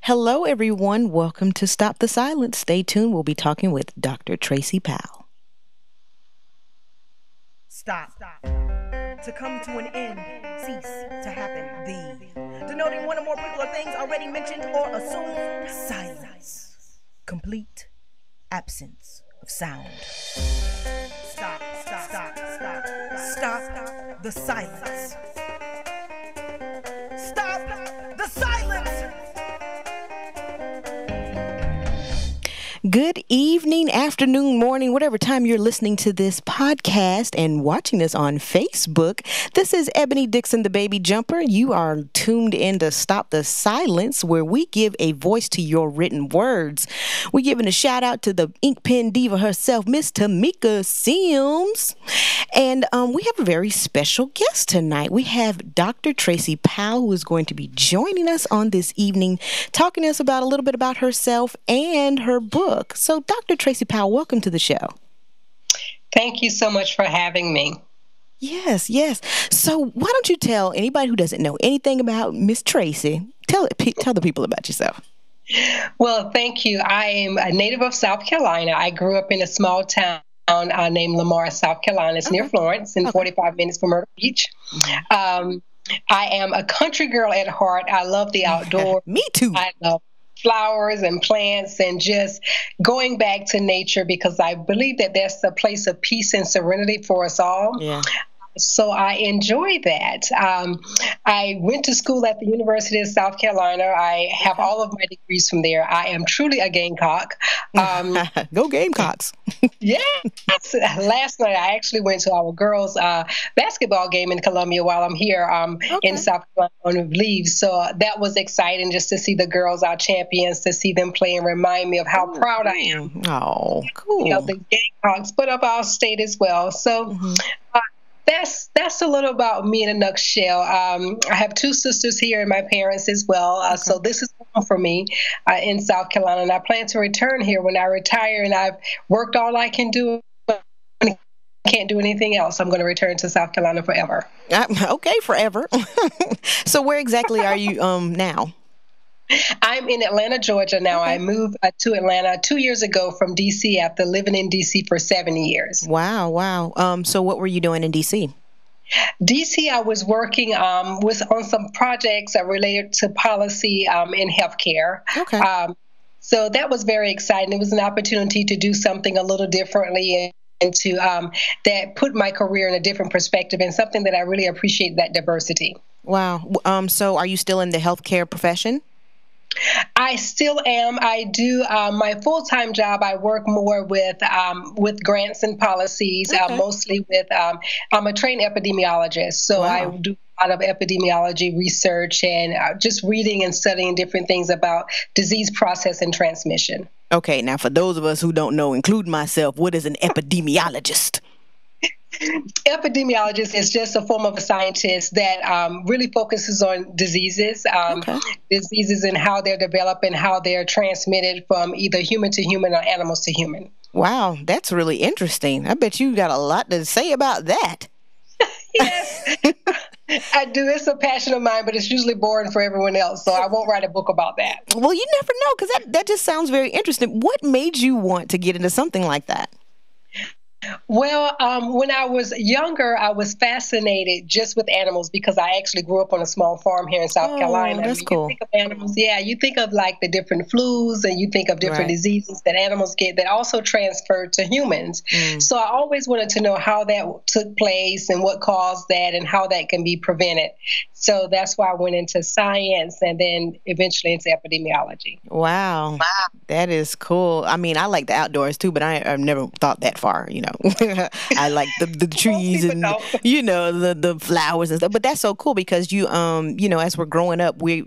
Hello, everyone. Welcome to Stop the Silence. Stay tuned. We'll be talking with Dr. Tracey Powell. Stop. To come to an end, cease to happen, the. Denoting one or more people or things already mentioned or assumed. Silence. Complete absence of sound. Stop the silence. Stop the silence. Good evening, afternoon, morning, whatever time you're listening to this podcast and watching us on Facebook. This is Ebony Dixon, the baby jumper. You are tuned in to Stop the Silence, where we give a voice to your written words. We're giving a shout out to the ink pen diva herself, Miss Tamika Sims. And we have a very special guest tonight. We have Dr. Tracey Powell, who is going to be joining us on this evening, talking to us about a little bit about herself and her book. So, Dr. Tracey Powell, welcome to the show. Thank you so much for having me. Yes. So, why don't you tell anybody who doesn't know anything about Miss Tracey, tell the people about yourself. Well, thank you. I am a native of South Carolina. I grew up in a small town named Lamar, South Carolina. It's near Florence, and 45 minutes from Myrtle Beach. I am a country girl at heart. I love the outdoors. Me too. I love flowers and plants and just going back to nature, because I believe that that's a place of peace and serenity for us all. Yeah. So I enjoy that. I went to school at the University of South Carolina. I have all of my degrees from there. I am truly a Gamecock. Go Gamecocks. Yes. Last night I actually went to our girls' basketball game in Columbia while I'm here in South Carolina on leave. So that was exciting just to see the girls, our champions, to see them play and remind me of how proud I am. Oh, cool. The Gamecocks, but of our state as well. So that's a little about me in a nutshell. I have two sisters here and my parents as well. So this is home for me in South Carolina. And I plan to return here when I retire, and I've worked all I can do. Can't do anything else. I'm going to return to South Carolina forever. Okay, forever. So where exactly are you now? I'm in Atlanta, Georgia now. I moved to Atlanta 2 years ago from D.C. after living in D.C. for 7 years. Wow. So what were you doing in D.C.? D.C., I was working on some projects related to policy in healthcare. Okay. So that was very exciting. It was an opportunity to do something a little differently and to that put my career in a different perspective, and something that I really appreciate, that diversity. Wow. So are you still in the healthcare profession? I still am. I do my full-time job. I work more with grants and policies, mostly with. I'm a trained epidemiologist, so I do a lot of epidemiology research and just reading and studying different things about disease process and transmission. Okay, now for those of us who don't know, including myself, what is an epidemiologist? Epidemiologist is just a form of a scientist that really focuses on diseases, diseases and how they're developed and how they're transmitted from either human to human or animals to human. Wow, that's really interesting. I bet you got a lot to say about that. Yes, I do. It's a passion of mine, but it's usually boring for everyone else, so I won't write a book about that. Well, you never know, because that just sounds very interesting. What made you want to get into something like that? Well, when I was younger, I was fascinated just with animals, because I actually grew up on a small farm here in South Carolina. That's cool. You think of animals, you think of like the different flus, and you think of different diseases that animals get that also transfer to humans. So I always wanted to know how that took place and what caused that and how that can be prevented. So that's why I went into science and then eventually into epidemiology. Wow. That is cool. I mean, I like the outdoors too, but I've never thought that far, I like the trees and, the flowers and stuff. But that's so cool, because you, as we're growing up, we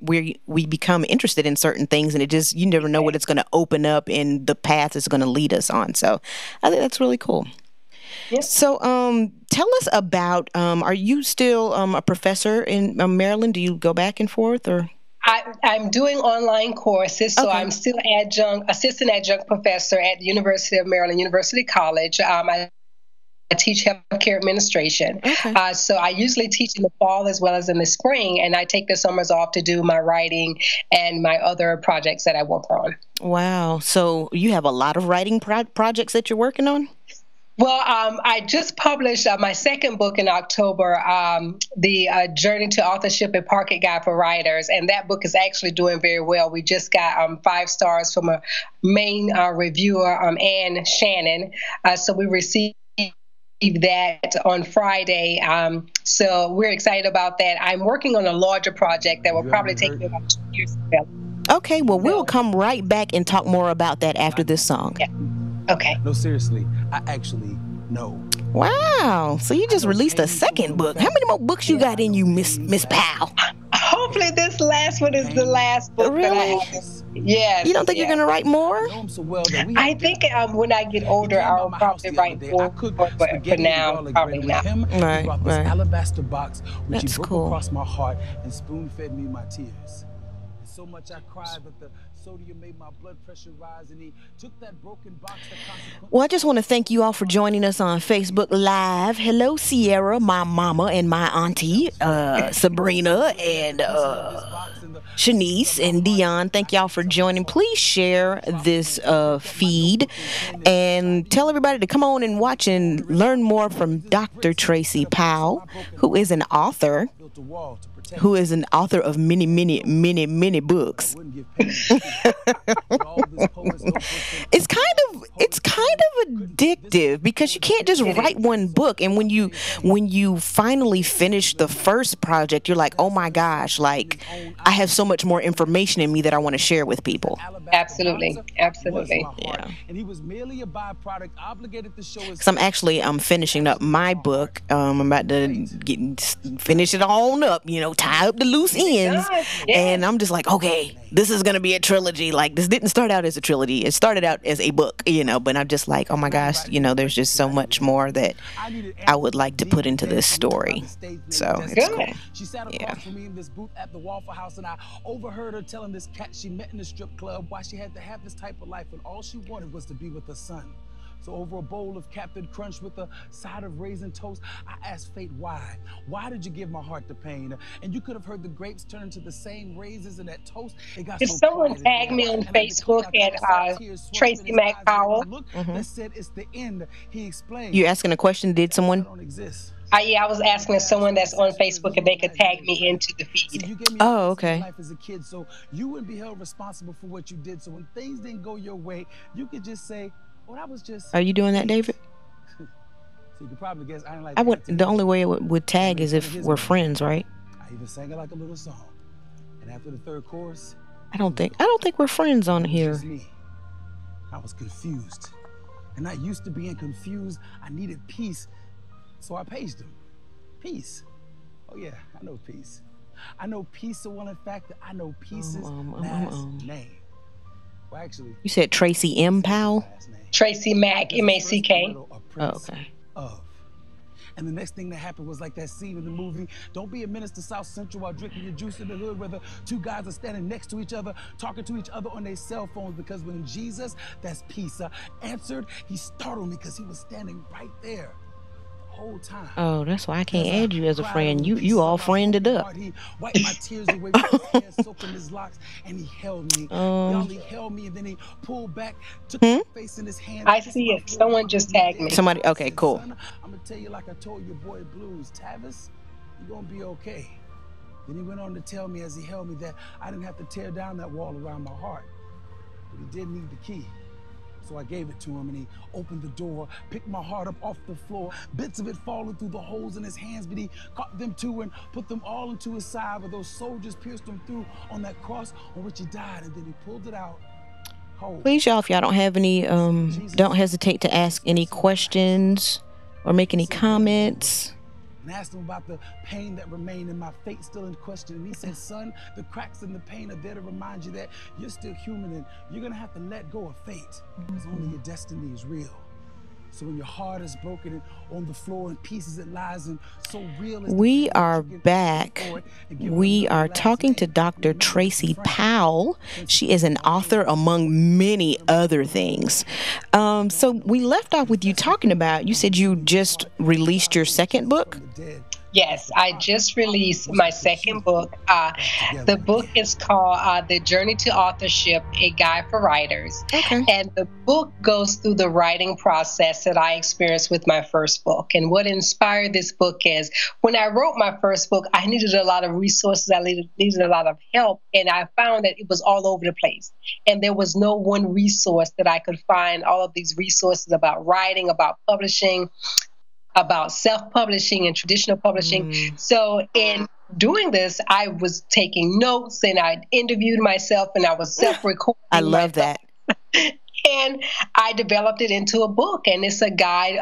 become interested in certain things, and you never know what it's going to open up and the path it's going to lead us on. So I think that's really cool. Yep. So tell us about, are you still a professor in Maryland? Do you go back and forth, or? I'm doing online courses, so I'm still assistant adjunct professor at the University of Maryland, University College. I teach healthcare administration. Okay. So I usually teach in the fall as well as in the spring, and I take the summers off to do my writing and my other projects that I work on. Wow. So you have a lot of writing projects that you're working on? Well, I just published my second book in October, The Journey to Authorship, a Pocket Guide for Writers. And that book is actually doing very well. We just got 5 stars from a main reviewer, Ann Shannon. So we received that on Friday. So we're excited about that. I'm working on a larger project that will probably take me about 2 years to develop. Okay, well, we'll come right back and talk more about that after this song. Yeah. Okay. No, seriously, I actually know. Wow. So you just released a second book. How many more books you got in you, Miss Powell? Hopefully this last one is the last book that I have. Yes. You don't think you're going to write more? I think when I get older, I'll probably write more. But for now, probably not. Right. Alabaster box, which That's he broke cool. across my heart and spoon-fed me my tears. So much I cried that the sodium made my blood pressure rise, and he took that broken box that consequently... Well, I just want to thank you all for joining us on Facebook Live. Hello, Sierra, my mama, and my auntie, Sabrina, and Shanice, and Dion. Thank y'all for joining. Please share this feed and tell everybody to come on and watch and learn more from Dr. Tracey Powell, who is an author. Of many, many, many, many books. It's kind of addictive because you can't just write one book, and when you finally finish the first project, you're like, oh my gosh, like I have so much more information in me that I want to share with people. Absolutely. Yeah. And he was merely a byproduct obligated to show his... Because I'm finishing up my book. I'm about to finish it on up, tie up the loose ends. And I'm just like, okay, this is going to be a trilogy. Like, this didn't start out as a trilogy. It started out as a book, but I'm just like, oh my gosh, there's just so much more that I would like to put into this story. So it's cool. She sat across from me in this booth at the Waffle House, and I overheard her telling this cat she met in the strip club why she had to have this type of life when all she wanted was to be with her son. So over a bowl of Captain Crunch with a side of raisin toast, I asked fate why. Why did you give my heart the pain? And you could have heard the grapes turn into the same raisins in that toast. If someone tagged me on Facebook at Tracey Mack Powell. That said it's the end. He explained. You asking a question? Did someone? I was asking someone that's on Facebook if they could tag me into the feed. Oh, okay. Life as a kid, so you wouldn't be held responsible for what you did. So when things didn't go your way, you could just say, "Oh, that was just." Are you doing that, David? So you could probably guess I didn't like. The only way it would tag is if we're friends, right? I even sang it like a little song, and after the third chorus, I don't think we're friends on here. Me. I was confused, and not used to being confused. I needed peace. So I paged him. Peace. Oh yeah, I know peace. I know peace so well, in fact, that I know Peace's last name. Well, actually, you said Tracey M. Powell? Tracey Mack, M-A-C-K. Oh, okay. And the next thing that happened was like that scene in the movie, Don't Be a Menace to South Central while drinking your juice in the hood, where the two guys are standing next to each other, talking to each other on their cell phones, because when Jesus, that's peace, answered, he startled me because he was standing right there. Whole time. Oh, that's why I can't add you as a friend. You all friended up. He wiped my tears away with his hair soaking his locks, and he held me. He held me, and then he pulled back, took my face in his hand. I see it. Someone just tagged me. Somebody. Okay, cool. I'm gonna tell you like I told your boy Blues, Tavis, you're gonna be okay. Then he went on to tell me as he held me that I didn't have to tear down that wall around my heart, but he did need the key. So I gave it to him, and he opened the door, picked my heart up off the floor, bits of it falling through the holes in his hands, but he caught them too and put them all into his side, where those soldiers pierced him through on that cross on which he died, and then he pulled it out whole. Please, y'all, if y'all don't have any, don't hesitate to ask any questions or make any comments. And asked him about the pain that remained and my fate still in question. And he said, son, the cracks in the pain are there to remind you that you're still human and you're going to have to let go of fate, because only your destiny is real. So when your heart is broken and on the floor in pieces it lies, and so real. We are back. We are talking to Dr. Tracey Powell. She is an author among many other things. So we left off with you talking about, you said you just released your second book? Yes, I just released my second book. The book is called The Journey to Authorship, A Guide for Writers. Okay. And the book goes through the writing process that I experienced with my first book. And what inspired this book is when I wrote my first book, I needed a lot of resources. I needed a lot of help. And I found that it was all over the place. And there was no one resource that I could find all of these resources about writing, about publishing, about self-publishing and traditional publishing. So in doing this, I was taking notes and I interviewed myself and I was self-recording. I love that. And I developed it into a book, and it's a guide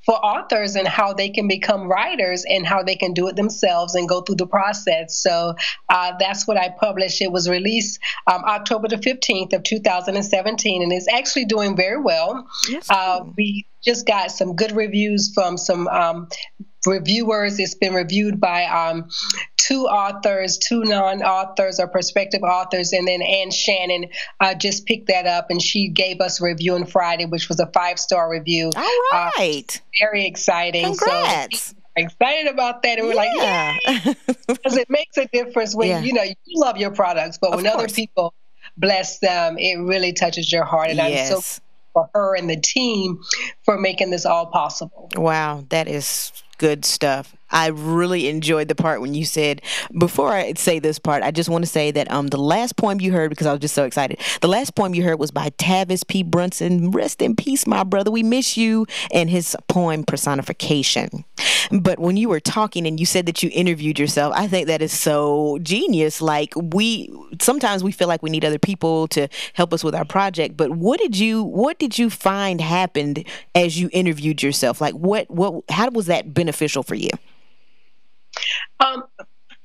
for authors and how they can become writers and how they can do it themselves and go through the process. So that's what I published. It was released October the 15th of 2017, and it's actually doing very well. Yes. We just got some good reviews from some reviewers. It's been reviewed by two authors, two non-authors or prospective authors, and then Ann Shannon just picked that up, and she gave us a review on Friday, which was a 5-star review. All right. Very exciting. Congrats. So excited about that, and we're like, yeah, because it makes a difference when you love your products, but when other people bless them, it really touches your heart. And I'm so for her and the team for making this all possible. Wow, that is good stuff. I really enjoyed the part when you said, before I say this part, I just want to say that the last poem you heard, because I was just so excited, the last poem you heard was by Tavis P. Brunson. Rest in peace, my brother. We miss you, and his poem Personification. But when you were talking and you said that you interviewed yourself, I think that is so genius. Like sometimes we feel like we need other people to help us with our project, but what did you find happened as you interviewed yourself? Like how was that beneficial for you?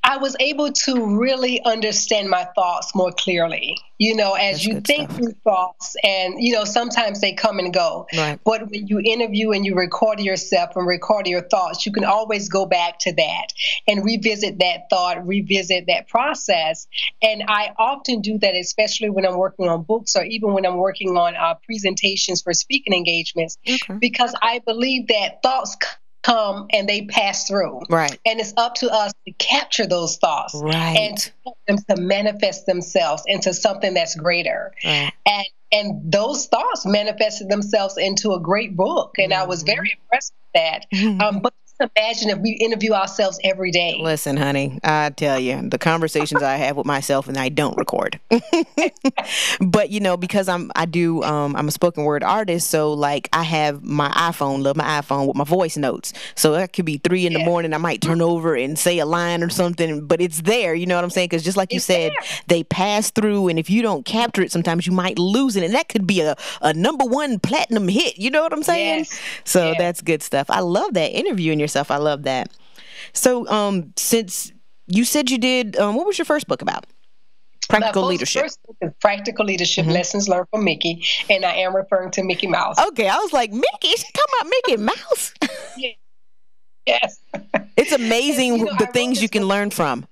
I was able to really understand my thoughts more clearly, as you think through thoughts, and, sometimes they come and go. Right. But when you interview and you record yourself and record your thoughts, you can always go back to that and revisit that thought, revisit that process. And I often do that, especially when I'm working on books or even when I'm working on presentations for speaking engagements, because I believe that thoughts come and they pass through. Right. And it's up to us to capture those thoughts and to help them to manifest themselves into something that's greater. Right. And those thoughts manifested themselves into a great book. And I was very impressed with that. But imagine if we interview ourselves every day. Listen, honey, I tell you, the conversations I have with myself and I don't record. But, because I'm a spoken word artist, so like I have my iPhone, love my iPhone with my voice notes. So that could be 3 in the morning. I might turn over and say a line or something, but it's there. You know what I'm saying? Because just like you said, they pass through, and if you don't capture it, sometimes you might lose it, and that could be a #1 platinum hit. You know what I'm saying? Yes. So that's good stuff. I love that interviewing yourself. I love that. So, since you said you did, what was your first book about? Practical Leadership. First book is Practical Leadership, Lessons Learned from Mickey, and I am referring to Mickey Mouse. Okay, I was like, Mickey? She talking about Mickey Mouse? Yes. It's amazing the things you can learn from.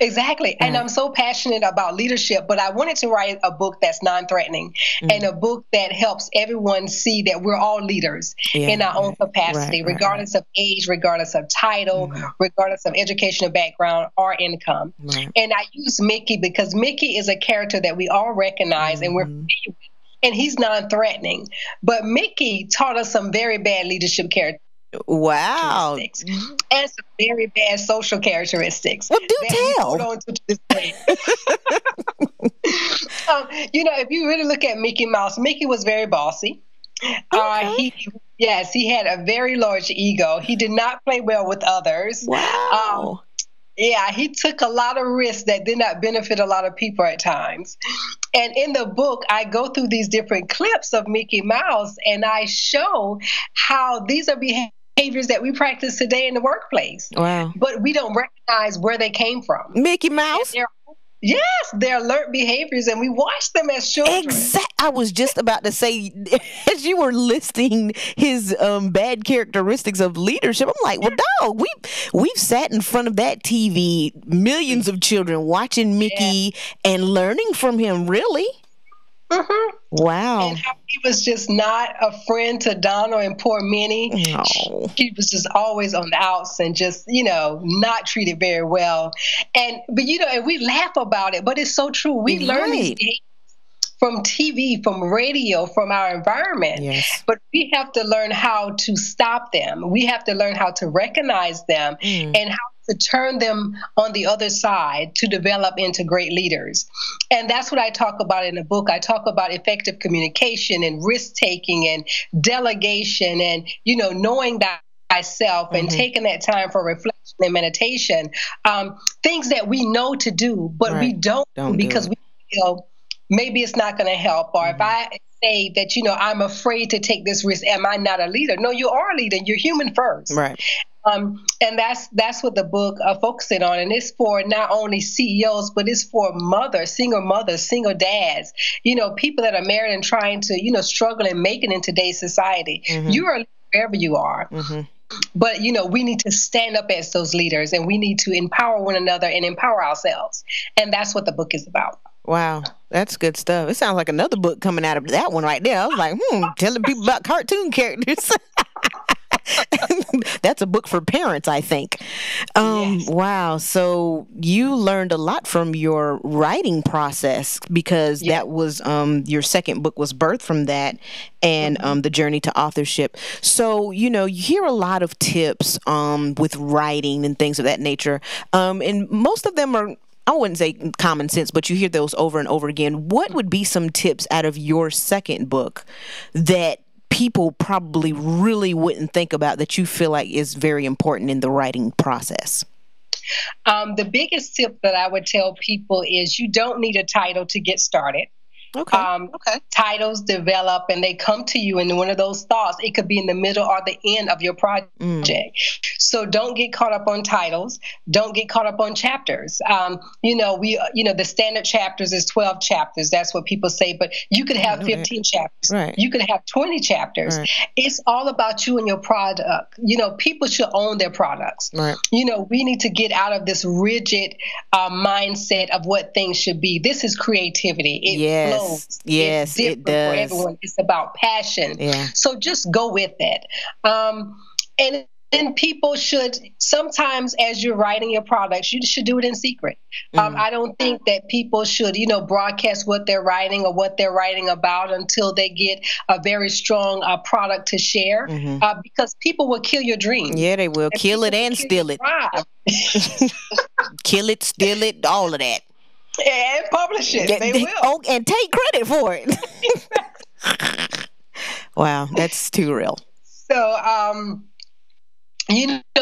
Exactly. And I'm so passionate about leadership, but I wanted to write a book that's non-threatening and a book that helps everyone see that we're all leaders in our own capacity, regardless of age, regardless of title, regardless of educational background or income. And I use Mickey because Mickey is a character that we all recognize and we're familiar with, and he's non-threatening. But Mickey taught us some very bad leadership characteristics. Wow. And some very bad social characteristics. Well, do tell. Hold on to this day. If you really look at Mickey Mouse, Mickey was very bossy. He had a very large ego. He did not play well with others. Wow. He took a lot of risks that did not benefit a lot of people at times. And in the book, I go through these different clips of Mickey Mouse, and I show how these are behaviors that we practice today in the workplace. Wow. But we don't recognize where they came from. Mickey Mouse? Yes, they're alert behaviors, and we watch them as children. Exactly. I was just about to say, as you were listing his bad characteristics of leadership, I'm like, well, dog, we've sat in front of that TV, millions of children watching Mickey and learning from him, really. Mm-hmm. Wow. And how he was just not a friend to Donald and poor Minnie. No. He was just always on the outs and just, not treated very well. But, and we laugh about it, but it's so true. We learn these behaviors from TV, from radio, from our environment. Yes. But we have to learn how to stop them. We have to learn how to recognize them and how to turn them on the other side to develop into great leaders. And that's what I talk about in the book. I talk about effective communication and risk-taking and delegation and, knowing thyself and taking that time for reflection and meditation. Things that we know to do, but we don't do because we feel maybe it's not going to help. Or if I say that, I'm afraid to take this risk, am I not a leader? No, you are a leader. You're human first. Right. And that's what the book focusing on. And it's for not only CEOs, but it's for single mothers, single dads, people that are married and trying to, struggle and make it in today's society. You are a leader wherever you are. But, we need to stand up as those leaders, and we need to empower one another and empower ourselves. And that's what the book is about. Wow, that's good stuff. It sounds like another book coming out of that one right there. I was like, telling people about cartoon characters. That's a book for parents, I think. Yes. Wow. So you learned a lot from your writing process because that was your second book was birthed from that and the journey to authorship. So, you hear a lot of tips with writing and things of that nature. And most of them are, I wouldn't say common sense, but you hear those over and over again. What would be some tips out of your second book that people probably really wouldn't think about that you feel like is very important in the writing process? The biggest tip that I would tell people is you don't need a title to get started. Okay. Titles develop and they come to you in one of those thoughts. It could be in the middle or the end of your project. So don't get caught up on titles. Don't get caught up on chapters. The standard chapters is 12 chapters. That's what people say. But you could have 15 chapters. Right. You could have 20 chapters. Right. It's all about you and your product. People should own their products. Right. We need to get out of this rigid mindset of what things should be. This is creativity. It flows. Yes, it does. For everyone. It's about passion. Yeah. So just go with it. And then people should, sometimes as you're writing your products, you should do it in secret. I don't think that people should, broadcast what they're writing or what they're writing about until they get a very strong product to share, because people will kill your dream. Yeah, they will. Kill it and steal it. Kill it, steal it, all of that. And publish it. They will. Oh, and take credit for it. Wow, that's too real. So,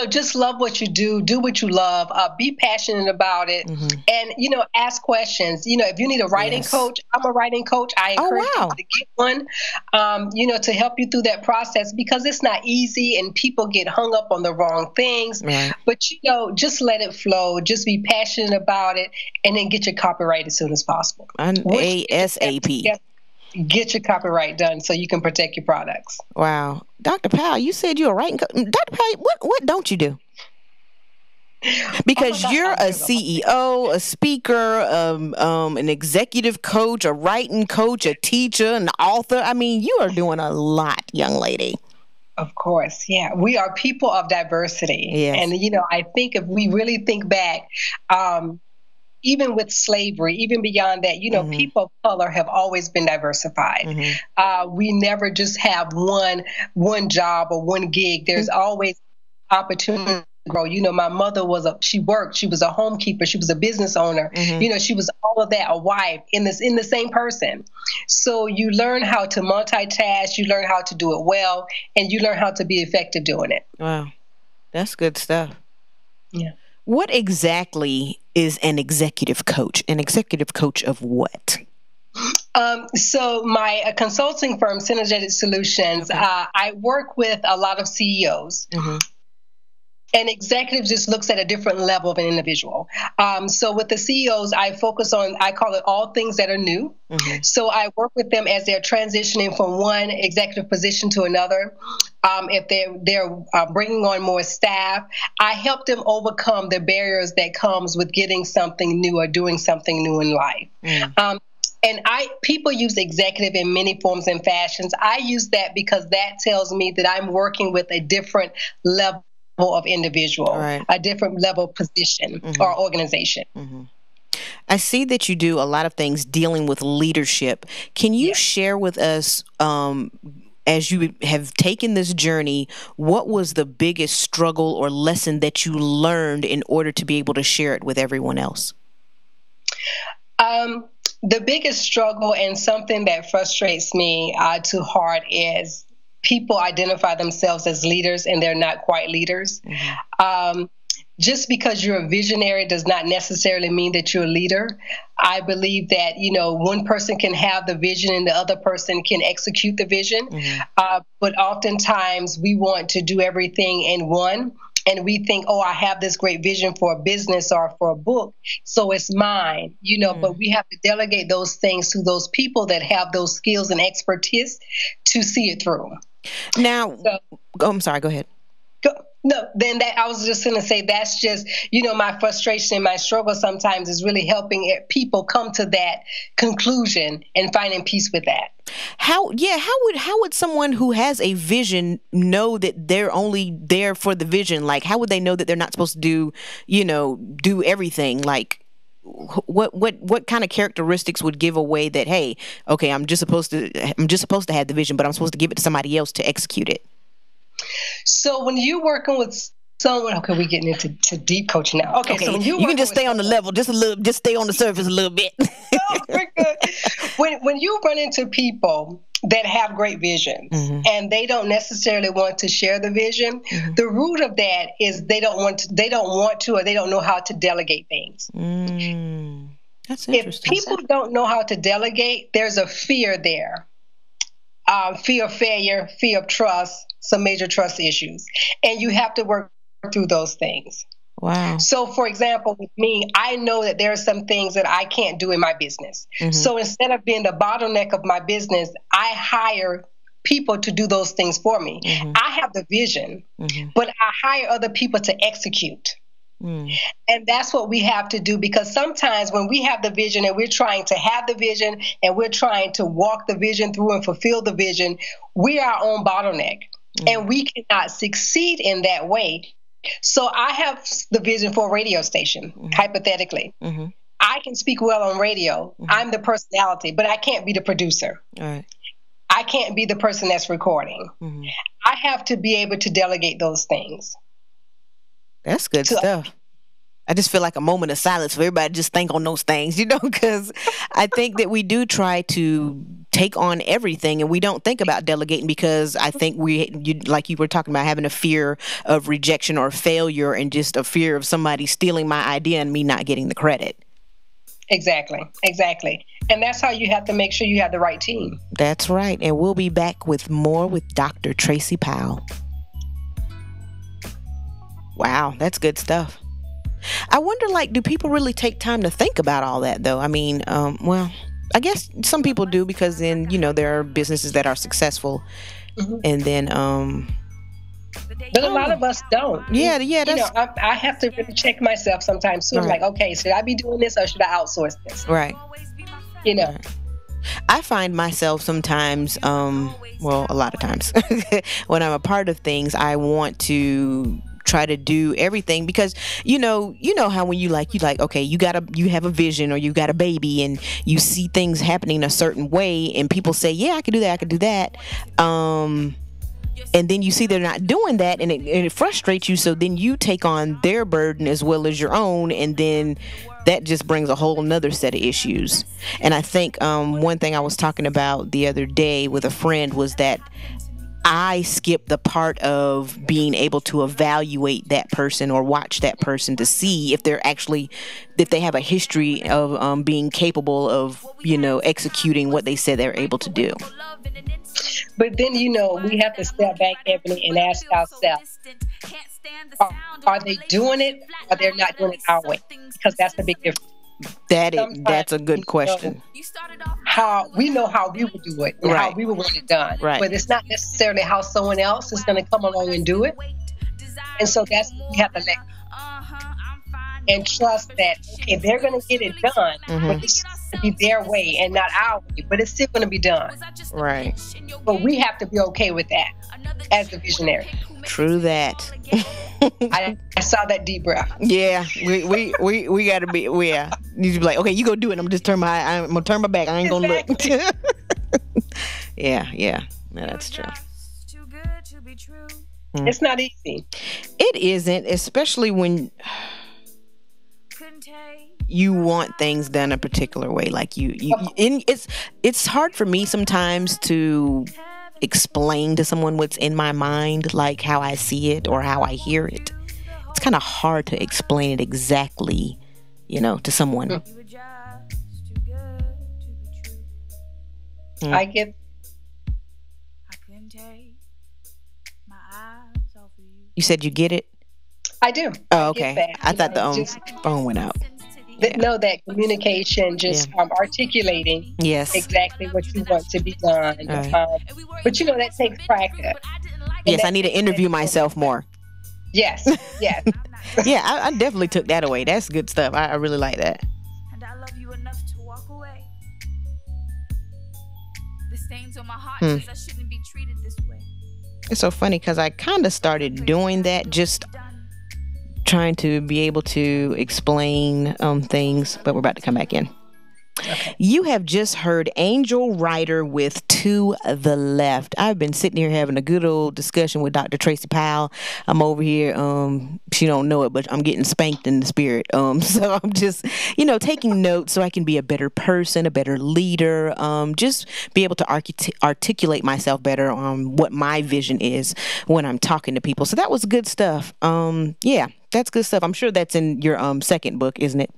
just love what you do what you love, be passionate about it, and, ask questions. If you need a writing coach, I'm a writing coach. I encourage people to get one, to help you through that process because it's not easy and people get hung up on the wrong things. Right. But, just let it flow. Just be passionate about it and then get your copyright as soon as possible. ASAP. Get your copyright done so you can protect your products. Wow. Dr. Powell, you said you're a writing coach. Dr. Powell, what don't you do? Because you're a CEO, a speaker, an executive coach, a writing coach, a teacher, an author. I mean, you are doing a lot, young lady. Of course. Yeah. We are people of diversity. Yes. And, I think if we really think back, even with slavery, even beyond that, people of color have always been diversified. We never just have one job or one gig. There's always opportunity to grow. My mother she worked. She was a homekeeper. She was a business owner. She was all of that, a wife in the same person. So you learn how to multitask. You learn how to do it well, and you learn how to be effective doing it. Wow, that's good stuff. Yeah. What exactly is an executive coach? An executive coach of what? So my consulting firm, Synergetic Solutions, I work with a lot of CEOs. An executive just looks at a different level of an individual. So with the CEOs, I focus on, I call it all things that are new. Mm-hmm. So I work with them as they're transitioning from one executive position to another. If they're bringing on more staff, I help them overcome the barriers that comes with getting something new or doing something new in life. Mm. And people use executive in many forms and fashions. I use that because that tells me that I'm working with a different level of individual, right, a different level of position, mm-hmm, or organization. Mm-hmm. I see that you do a lot of things dealing with leadership. Can you share with us, as you have taken this journey, what was the biggest struggle or lesson that you learned in order to be able to share it with everyone else? The biggest struggle and something that frustrates me too hard is people identify themselves as leaders and they're not quite leaders. Mm-hmm. Just because you're a visionary does not necessarily mean that you're a leader. I believe that, one person can have the vision and the other person can execute the vision. Mm-hmm. But oftentimes we want to do everything in one. And we think, I have this great vision for a business or for a book, so it's mine, but we have to delegate those things to those people that have those skills and expertise to see it through. Now, I'm sorry, go ahead. I was just going to say that's just, my frustration and my struggle sometimes is really helping people come to that conclusion and finding peace with that. How would someone who has a vision know that they're only there for the vision? Like, how would they know that they're not supposed to do everything? Like, what kind of characteristics would give away that, hey, okay, I'm just supposed to have the vision, but I'm supposed to give it to somebody else to execute it? So when you're working with someone, okay, we're getting into deep coaching now. Okay, so when you can just stay on the level, just stay on the surface a little bit. Very good. When you run into people that have great visions, mm-hmm, and they don't necessarily want to share the vision, mm-hmm, the root of that is they don't want to, or they don't know how to delegate things. That's interesting. If people don't know how to delegate, there's a fear there. Fear of failure, fear of trust, some major trust issues. And you have to work through those things. Wow. So, for example, with me, I know that there are some things that I can't do in my business. Mm-hmm. So instead of being the bottleneck of my business, I hire people to do those things for me. Mm-hmm. I have the vision, mm-hmm, but I hire other people to execute. And that's what we have to do, because sometimes when we have the vision and we're trying to have the vision and we're trying to walk the vision through and fulfill the vision, we are our own bottleneck, and we cannot succeed in that way. So I have the vision for a radio station, hypothetically. Mm-hmm. I can speak well on radio. Mm-hmm. I'm the personality, but I can't be the producer. All right. I can't be the person that's recording. Mm-hmm. I have to be able to delegate those things. That's good stuff. I just feel like a moment of silence for everybody to just think on those things, because I think that we do try to take on everything and we don't think about delegating, because I think like you were talking about, having a fear of rejection or failure and just a fear of somebody stealing my idea and me not getting the credit. Exactly. And that's how you have to make sure you have the right team. That's right. And we'll be back with more with Dr. Tracey Powell. Wow, that's good stuff. I wonder, do people really take time to think about all that, though? I mean, I guess some people do, because then, there are businesses that are successful, mm-hmm, and then, but a lot of us don't. Yeah. That's, I have to really check myself sometimes too. Right. Like, okay, should I be doing this or should I outsource this? Right. Right. I find myself sometimes, a lot of times, when I'm a part of things, I want to try to do everything, because you know how when you okay, you have a vision, or you got a baby and you see things happening a certain way and people say, yeah, I could do that, and then you see they're not doing that, and it frustrates you, so then you take on their burden as well as your own, and then that just brings a whole nother set of issues. And I think one thing I was talking about the other day with a friend was that I skip the part of being able to evaluate that person or watch that person to see if they have a history of being capable of, executing what they said they're able to do. But then, we have to step back, Ebony, and ask ourselves, Are they doing it, or they're not doing it our way? Because that's the big difference. That's a good question. We know how we would do it and how we would want it done. Right. But it's not necessarily how someone else is going to come along and do it. And so that's what we have to let and trust that, okay, they're going to get it done, but it's going to be their way and not our way, but it's still going to be done. Right. But we have to be okay with that as the visionary. True that. I saw that deep breath. Yeah, we gotta be. Yeah, you be like, okay, you go do it. I'm gonna turn my back. I ain't gonna look. Yeah, that's true. It's not easy. It isn't, especially when you want things done a particular way. Like it's hard for me sometimes to explain to someone what's in my mind, like how I see it or how I hear it. It's kind of hard to explain it exactly, to someone. I get. You said you get it? I do. Oh, okay. I thought the phone went out. No, that communication, just articulating exactly what you want to be done. Right. But that takes practice. Yes, I need to interview myself more. Yes. Yeah, I definitely took that away. That's good stuff. I really like that. And I love you enough to walk away. The stains on my heart says I shouldn't be treated this way. It's so funny because I kind of started doing that, just trying to be able to explain things, but we're about to come back in. Okay. You have just heard Angel Rider with To the Left. I've been sitting here having a good old discussion with Dr. Tracey Powell. I'm over here. She don't know it, but I'm getting spanked in the spirit. So I'm just, taking notes so I can be a better person, a better leader, just be able to articulate myself better on what my vision is when I'm talking to people. So that was good stuff. Yeah, that's good stuff. I'm sure that's in your second book, isn't it?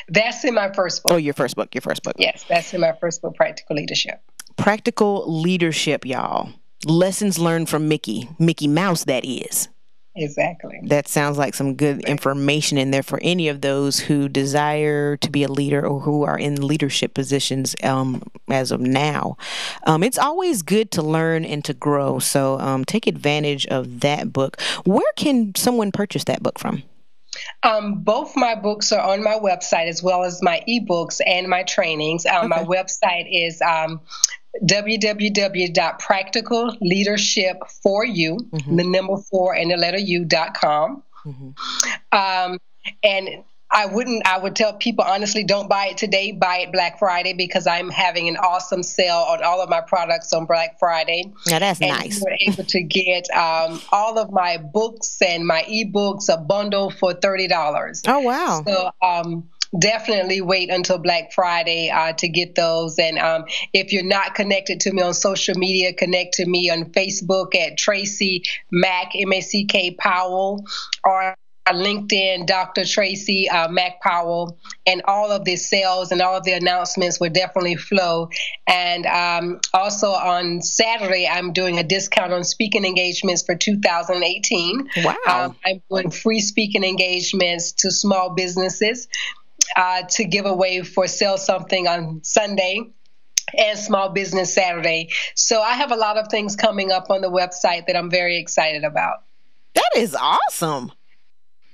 That's in my first book. Oh, your first book. Yes, that's in my first book, Practical Leadership. Practical Leadership, y'all. Lessons learned from Mickey Mouse, that is. Exactly. That sounds like some good information in there for any of those who desire to be a leader or who are in leadership positions as of now. It's always good to learn and to grow. So take advantage of that book. Where can someone purchase that book from? Both my books are on my website, as well as my ebooks and my trainings. Okay. My website is www.practicalleadership4u, the number 4 and the letter u.com. And I would tell people, honestly, don't buy it today, buy it Black Friday, because I'm having an awesome sale on all of my products on Black Friday. Now that's nice. You were able to get all of my books and my ebooks, a bundle for $30. Oh, wow. So definitely wait until Black Friday to get those. And if you're not connected to me on social media, connect to me on Facebook at Tracey Mack, M-A-C-K Powell, or LinkedIn, Dr. Tracey Mack Powell, and all of the sales and all of the announcements will definitely flow. And also on Saturday, I'm doing a discount on speaking engagements for 2018. Wow. I'm doing free speaking engagements to small businesses to give away for Sell Something on Sunday and Small Business Saturday. So I have a lot of things coming up on the website that I'm very excited about. That is awesome.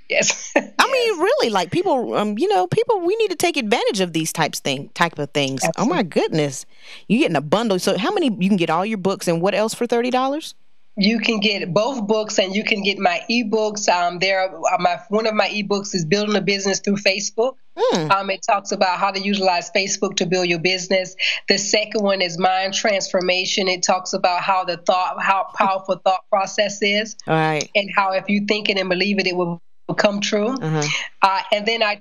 Yes. I mean, really, like people, we need to take advantage of these type of things. Absolutely. Oh my goodness. You're getting a bundle. So you can get all your books and what else for $30? You can get both books, and you can get my ebooks. One of my ebooks is Building a Business Through Facebook. It talks about how to utilize Facebook to build your business. The second one is Mind Transformation. It talks about how powerful thought process is, right, and how if you think it and believe it, it will come true. And then I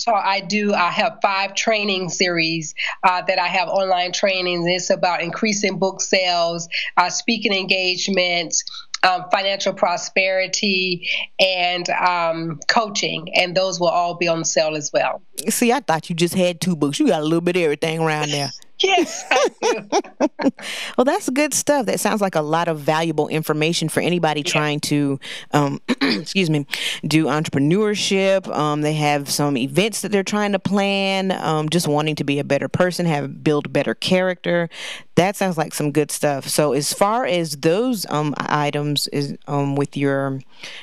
have 5 training series that I have online trainings. It's about increasing book sales, speaking engagements, financial prosperity, and coaching. And those will all be on sale as well. See, I thought you just had 2 books. You got a little bit of everything around there. Yes, I do. Well, that's good stuff. That sounds like a lot of valuable information for anybody trying to, excuse me, do entrepreneurship. They have some events that they're trying to plan, just wanting to be a better person, build better character. That sounds like some good stuff. So as far as those items is with your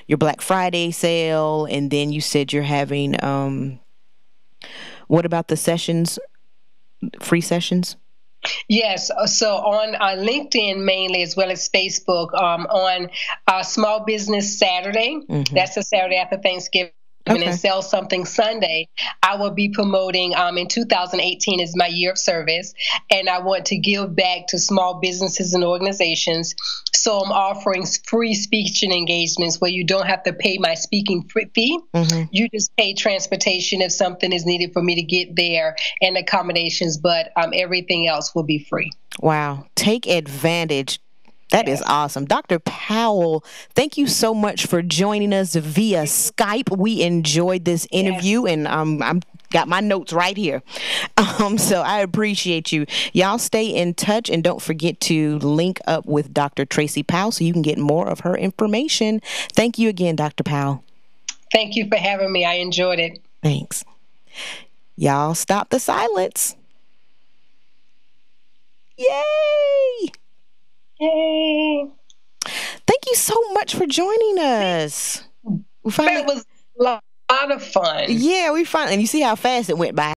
Black Friday sale, and then you said you're having, what about the sessions? Free sessions? Yes. So on LinkedIn mainly, as well as Facebook, on Small Business Saturday, that's the Saturday after Thanksgiving, and Sell Something Sunday, I will be promoting, in 2018 is my year of service, and I want to give back to small businesses and organizations. So I'm offering free speaking engagements where you don't have to pay my speaking fee. You just pay transportation if something is needed for me to get there, and accommodations, but everything else will be free. Wow. Take advantage. That is awesome. Dr. Powell, thank you so much for joining us via Skype. We enjoyed this interview, and I'm got my notes right here. So I appreciate you. Y'all stay in touch, and don't forget to link up with Dr. Tracey Powell so you can get more of her information. Thank you again, Dr. Powell. Thank you for having me. I enjoyed it. Thanks. Y'all stop the silence. Yay! Yay! Thank you so much for joining us. It was a lot of fun. Yeah, we finally, and you see how fast it went by.